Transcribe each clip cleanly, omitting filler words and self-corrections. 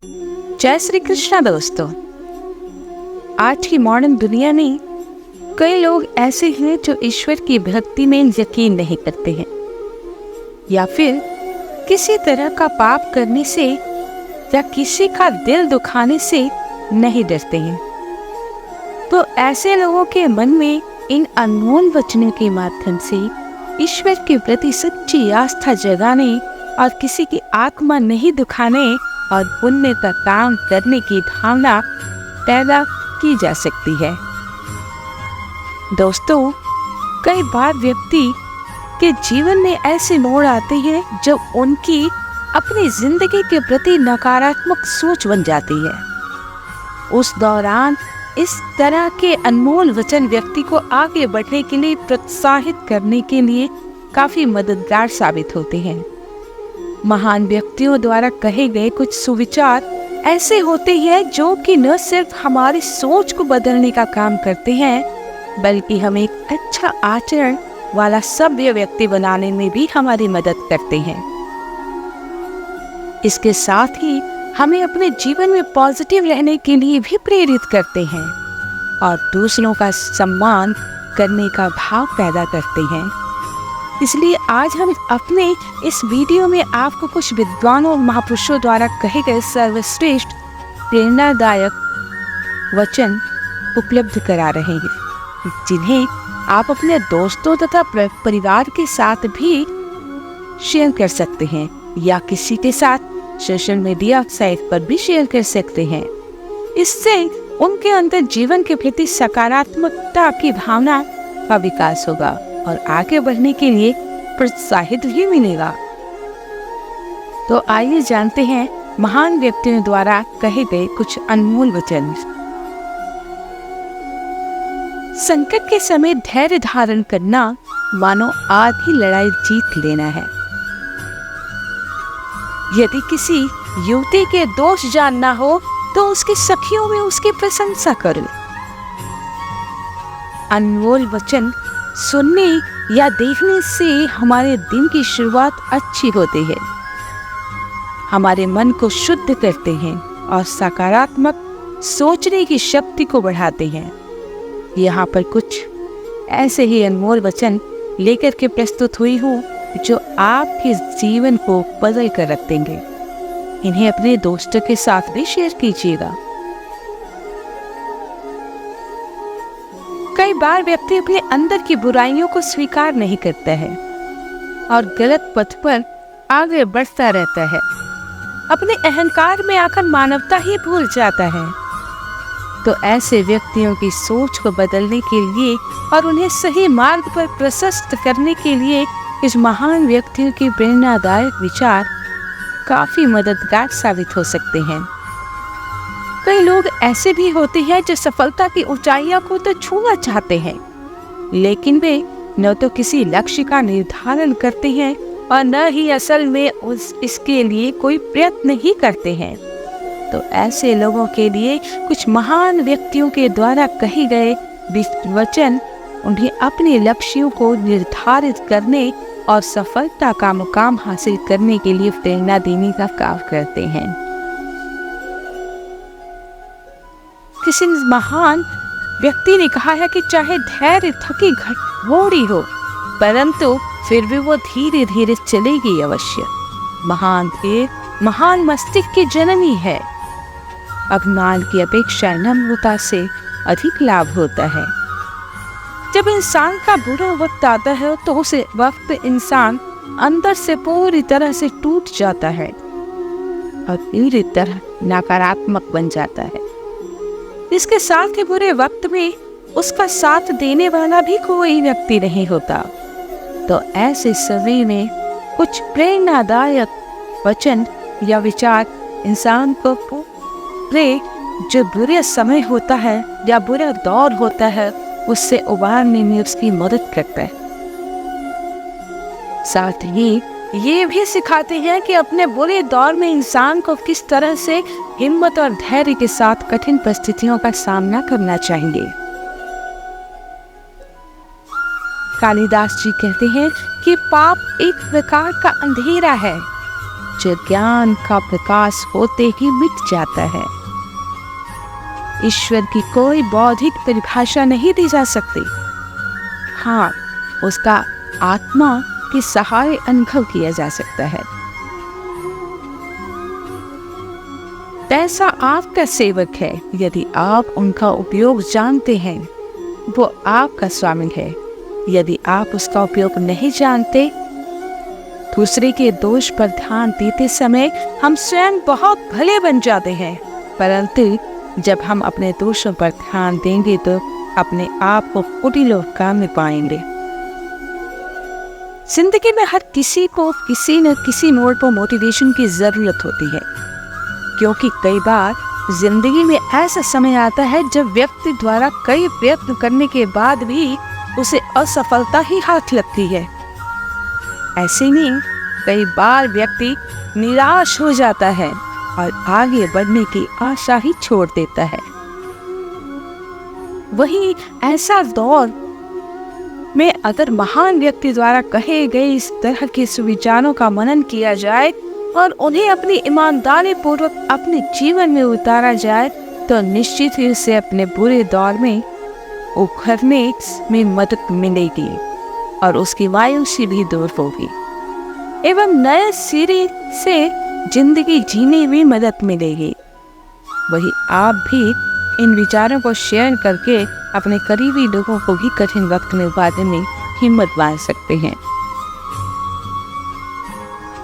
जय श्री कृष्णा दोस्तों। आज की मॉडर्न दुनिया में कई लोग ऐसे हैं जो ईश्वर की भक्ति में यकीन नहीं करते हैं या फिर किसी तरह का पाप करने से या किसी का दिल दुखाने से नहीं डरते हैं। तो ऐसे लोगों के मन में इन अनमोल वचनों के माध्यम से ईश्वर के प्रति सच्ची आस्था जगाने और किसी की आत्मा नहीं दुखाने और पुण्य का काम करने की भावना पैदा की जा सकती है। दोस्तों, कई बार व्यक्ति के जीवन में ऐसे मोड़ आते हैं जो उनकी अपनी जिंदगी के प्रति नकारात्मक सोच बन जाती है। उस दौरान इस तरह के अनमोल वचन व्यक्ति को आगे बढ़ने के लिए प्रोत्साहित करने के लिए काफी मददगार साबित होते हैं। महान व्यक्तियों द्वारा कहे गए कुछ सुविचार ऐसे होते हैं जो कि न सिर्फ हमारी सोच को बदलने का काम करते हैं बल्कि हमें एक अच्छा आचरण वाला सभ्य व्यक्ति बनाने में भी हमारी मदद करते हैं। इसके साथ ही हमें अपने जीवन में पॉजिटिव रहने के लिए भी प्रेरित करते हैं और दूसरों का सम्मान करने का भाव पैदा करते हैं। इसलिए आज हम अपने इस वीडियो में आपको कुछ विद्वानों और महापुरुषों द्वारा कहे गए सर्वश्रेष्ठ प्रेरणादायक वचन उपलब्ध करा रहे हैं, जिन्हें आप अपने दोस्तों तथा परिवार के साथ भी शेयर कर सकते हैं या किसी के साथ सोशल मीडिया साइट पर भी शेयर कर सकते हैं। इससे उनके अंदर जीवन के प्रति सकारात्मकता की भावना का विकास होगा और आगे बढ़ने के लिए प्रोत्साहित भी मिलेगा। तो आइए जानते हैं महान व्यक्तियों द्वारा कहे गए कुछ अनमोल वचन। संकट के समय धैर्य धारण करना मानो आधी लड़ाई जीत लेना है। यदि किसी युवती के दोष जानना हो तो उसकी सखियों में उसकी प्रशंसा करो। अनमोल वचन सुनने या देखने से हमारे दिन की शुरुआत अच्छी होती है, हमारे मन को शुद्ध करते हैं और सकारात्मक सोचने की शक्ति को बढ़ाते हैं। यहाँ पर कुछ ऐसे ही अनमोल वचन लेकर के प्रस्तुत हुई हूँ जो आपके जीवन को बदल कर रख देंगे। इन्हें अपने दोस्तों के साथ भी शेयर कीजिएगा। कई बार व्यक्ति अपने अंदर की बुराइयों को स्वीकार नहीं करता है और गलत पथ पर आगे बढ़ता रहता है। अपने अहंकार में आकर मानवता ही भूल जाता है। तो ऐसे व्यक्तियों की सोच को बदलने के लिए और उन्हें सही मार्ग पर प्रशस्त करने के लिए इस महान व्यक्तियों के प्रेरणादायक विचार काफी मददगार साबित हो सकते हैं। कई लोग ऐसे भी होते हैं जो सफलता की ऊंचाइयों को तो छूना चाहते हैं, लेकिन वे न तो किसी लक्ष्य का निर्धारण करते हैं और न ही असल में इसके लिए कोई प्रयत्न ही करते हैं। तो ऐसे लोगों के लिए कुछ महान व्यक्तियों के द्वारा कहे गए वचन उन्हें अपने लक्ष्यों को निर्धारित करने और सफलता का मुकाम हासिल करने के लिए प्रेरणा देने का काम करते हैं। किसी महान व्यक्ति ने कहा है कि चाहे धैर्य थकी घोड़ी हो परंतु फिर भी वो धीरे धीरे चलेगी अवश्य। महान धैर्य महान मस्तिष्क की जननी है। अभिमान की अपेक्षा नम्रता से अधिक लाभ होता है। जब इंसान का बुरा वक्त आता है तो उसे वक्त इंसान अंदर से पूरी तरह से टूट जाता है और पूरी तरह नकारात्मक बन जाता है। इसके साथ ही बुरे वक्त में उसका साथ देने वाला भी कोई व्यक्ति नहीं होता। तो ऐसे समय में कुछ प्रेरणादायक वचन या विचार इंसान को पूरे जो बुरे समय होता है या बुरा दौर होता है उससे उबारने में उसकी मदद करता है। साथ ही ये भी सिखाते हैं कि अपने बुरे दौर में इंसान को किस तरह से हिम्मत और धैर्य के साथ कठिन परिस्थितियों का सामना करना चाहिए। कालिदास जी कहते हैं कि पाप एक प्रकार का अंधेरा है जो ज्ञान का प्रकाश होते ही मिट जाता है। ईश्वर की कोई बौद्धिक परिभाषा नहीं दी जा सकती। हाँ, उसका आत्मा के सहारे अनुभव किया जा सकता है। ऐसा आपका सेवक है, यदि आप उनका उपयोग जानते हैं, वो आपका स्वामी है। यदि आप उसका उपयोग नहीं जानते, दूसरे के दोष पर ध्यान देते समय हम स्वयं बहुत भले बन जाते हैं, परंतु जब हम अपने दोषों पर ध्यान देंगे तो अपने आप को कुटिलोका में पाएंगे। जिंदगी में हर किसी को किसी न किसी मोड़ पर मोटिवेशन की जरूरत होती है, क्योंकि कई बार जिंदगी में ऐसा समय आता है जब व्यक्ति द्वारा कई प्रयत्न करने के बाद भी उसे असफलता ही हाथ लगती है। ऐसे में कई बार व्यक्ति निराश हो जाता है और आगे बढ़ने की आशा ही छोड़ देता है। वही ऐसा दौर में अगर महान व्यक्ति द्वारा कहे गए इस तरह के सुविचारों का मनन किया जाए और उन्हें अपनी ईमानदारी पूर्वक अपने जीवन में उतारा जाए तो निश्चित ही उसे अपने बुरे दौर में उभरने में मदद मिलेगी और उसकी मायूसी भी दूर होगी एवं नए सिरे से जिंदगी जीने में मदद मिलेगी। वही आप भी इन विचारों को शेयर करके अपने करीबी लोगों को भी कठिन वक्त में उबारने में हिम्मत बांध सकते हैं।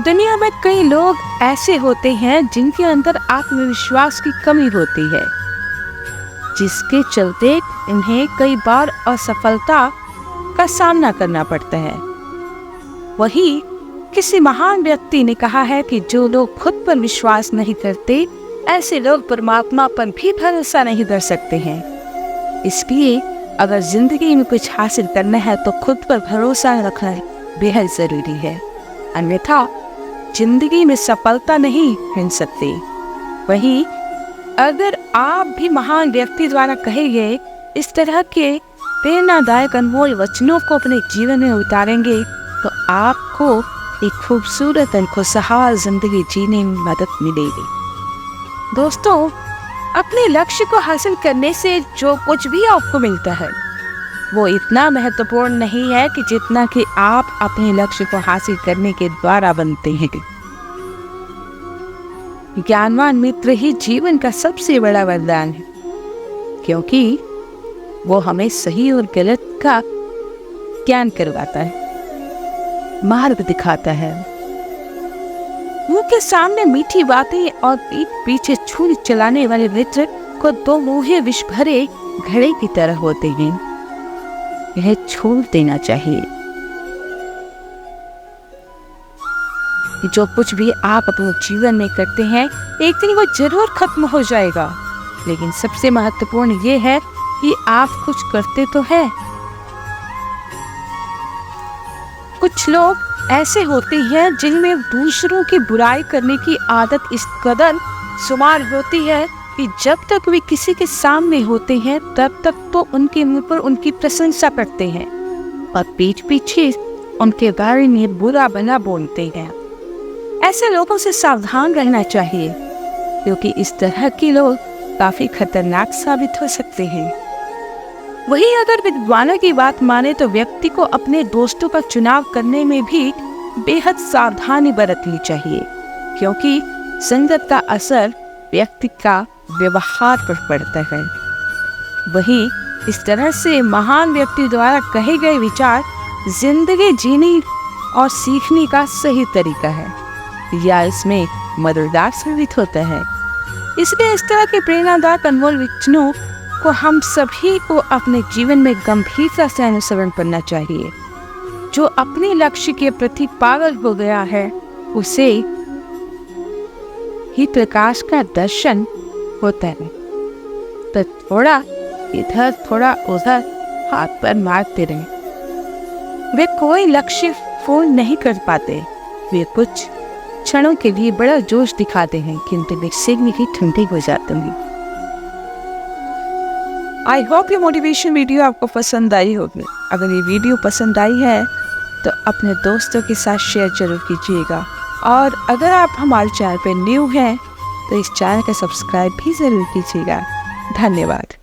दुनिया में कई लोग ऐसे होते हैं जिनके अंदर आत्मविश्वास की कमी होती है, जिसके चलते इन्हें कई बार असफलता का सामना करना पड़ता है। वही किसी महान व्यक्ति ने कहा है कि जो लोग खुद पर विश्वास नहीं करते, ऐसे लोग परमात्मा पर भी भरोसा नहीं कर सकते हैं। इसलिए अगर जिंदगी में कुछ हासिल करना है तो खुद पर भरोसा रखना बेहद जरूरी है, अन्यथा जिंदगी में सफलता नहीं मिल सकती। वही अगर आप भी महान व्यक्ति द्वारा कहे गए इस तरह के प्रेरणादायक अनमोल वचनों को अपने जीवन में उतारेंगे तो आपको एक खूबसूरत और खुशहाल जिंदगी जीने में मदद मिलेगी। दोस्तों, अपने लक्ष्य को हासिल करने से जो कुछ भी आपको मिलता है वो इतना महत्वपूर्ण नहीं है कि जितना कि आप अपने लक्ष्य को हासिल करने के द्वारा बनते हैं। ज्ञानवान मित्र ही जीवन का सबसे बड़ा वरदान है, क्योंकि वो हमें सही और गलत का ज्ञान करवाता है, मार्ग दिखाता है। मुंह के सामने मीठी बातें और पीठ पीछे छुरी चलाने वाले मित्र को दो मुंहे विष भरे घड़े की तरह होते हैं। यह छोड़ देना चाहिए। जो कुछ भी आप अपने जीवन में करते हैं एक दिन वो जरूर खत्म हो जाएगा, लेकिन सबसे महत्वपूर्ण ये है कि आप कुछ करते तो हैं। कुछ लोग ऐसे होते हैं जिनमें दूसरों की बुराई करने की आदत इस कदर शुमार होती है कि जब तक वे किसी के सामने होते हैं तब तक तो उनके मुंह पर उनकी प्रशंसा करते हैं और पीठ पीछे उनके बारे में बुरा भला बोलते हैं। ऐसे लोगों से सावधान रहना चाहिए, क्योंकि इस तरह के लोग काफी खतरनाक साबित हो सकते हैं। वही अगर विद्वानों की बात माने तो व्यक्ति को अपने दोस्तों का चुनाव करने में भी बेहद सावधानी बरतनी चाहिए, क्योंकि संगत का असर व्यक्ति का व्यवहार पर पड़ता है। वही इस तरह से महान व्यक्ति द्वारा कहे गए विचार जिंदगी जीने और सीखने का सही तरीका है, या इसमें मददगार साबित होता है। इसलिए इस तरह के प्रेरणादायक अनमोल वचनों को हम सभी को अपने जीवन में गंभीरता से अनुसरण करना चाहिए। जो अपने लक्ष्य के प्रति पागल हो गया है उसे ही प्रकाश का दर्शन होता है। तो थोड़ा इधर थोड़ा उधर हाथ पर मारते रहे। वे कोई लक्ष्य पूर्ण नहीं कर पाते। वे कुछ क्षणों के लिए बड़ा जोश दिखाते हैं, किंतु वे शीघ्र ही ठंडे हो जाते हैं। आई होप ये मोटिवेशन वीडियो आपको पसंद आई होगी। अगर ये वीडियो पसंद आई है तो अपने दोस्तों के साथ शेयर जरूर कीजिएगा और अगर आप हमारे चैनल पर न्यू हैं तो इस चैनल को सब्सक्राइब भी ज़रूर कीजिएगा। धन्यवाद।